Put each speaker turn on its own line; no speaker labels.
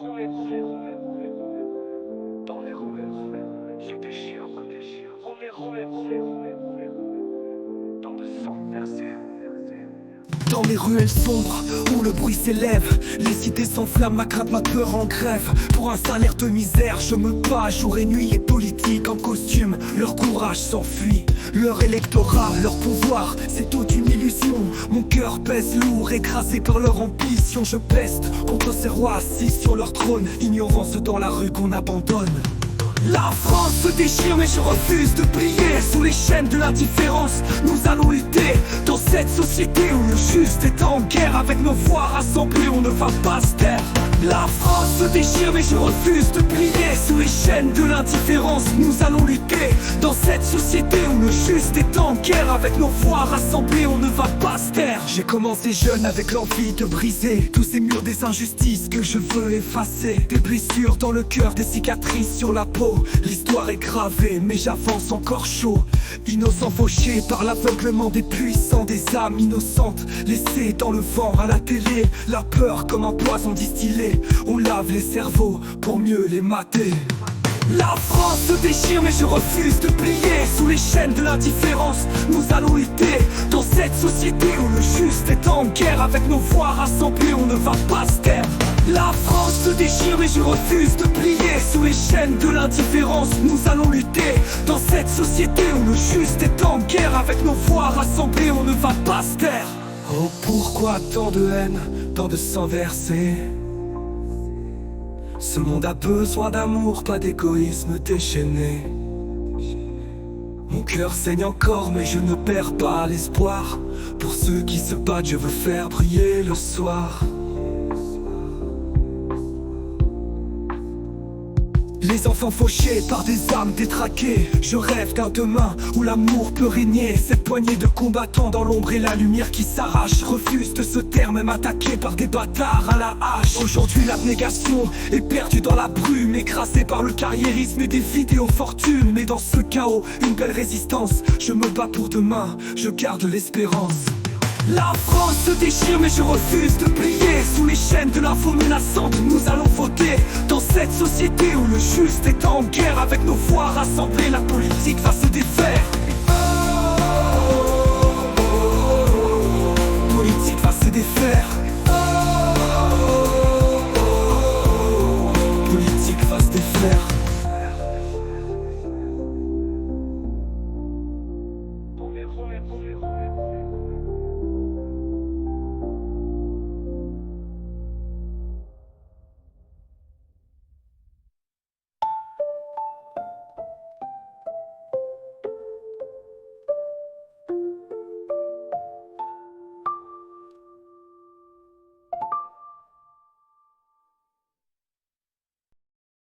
Dans les ruelles, je déchire, on les ruelles, dans le sang versé.
Dans les ruelles sombres où le bruit s'élève, les idées s'enflamment, ma crainte, ma peur en grève. Pour un salaire de misère, je me bats jour et nuit. Les politiques en costume, leur courage s'enfuit. Leur électorat, leur pouvoir, c'est toute une illusion. Mon cœur pèse lourd, écrasé par leur ambition. Je peste contre ces rois assis sur leur trône, ignorant ceux dans la rue qu'on abandonne. La France se déchire mais je refuse de plier sous les chaînes de l'indifférence. Nous allons lutter dans cette société où le juste est en guerre. Avec nos voix rassemblées on ne va pas se taire. La France se déchire mais je refuse de plier sous les chaînes de l'indifférence. Nous allons lutter dans cette société où le juste est en guerre. Avec nos voix rassemblées on ne va pas se taire. J'ai commencé jeune avec l'envie de briser tous ces murs des injustices que je veux effacer. Des blessures dans le cœur, des cicatrices sur la peau. L'histoire est gravée mais j'avance encore chaud. Innocent fauché par l'aveuglement des puissants, des âmes innocentes laissées dans le vent à la télé. La peur comme un poison distillé, on lave les cerveaux pour mieux les mater. La France se déchire mais je refuse de plier sous les chaînes de l'indifférence. Nous allons lutter dans cette société où le juste est en guerre. Avec nos voix rassemblées on ne va pas se taire. La France se déchire mais je refuse de plier sous les chaînes de l'indifférence. Nous allons lutter dans cette société où le juste est en guerre. Avec nos voix rassemblées on ne va pas se taire. Oh pourquoi tant de haine, tant de sang versé? Ce monde a besoin d'amour, pas d'égoïsme déchaîné. Mon cœur saigne encore mais je ne perds pas l'espoir. Pour ceux qui se battent je veux faire briller le soir. Les enfants fauchés par des âmes détraquées. Je rêve d'un demain où l'amour peut régner. Cette poignée de combattants dans l'ombre et la lumière qui s'arrache. Refuse de se taire même attaqués par des bâtards à la hache. Aujourd'hui l'abnégation est perdue dans la brume, écrasée par le carriérisme et des vidéos fortunes. Mais dans ce chaos, une belle résistance. Je me bats pour demain, je garde l'espérance. La France se déchire mais je refuse de plier sous les chaînes de l'info menaçante. Nous allons voter dans cette société où le juste est en guerre. Avec nos voix rassemblées la politique va se défaire. Politique va se défaire.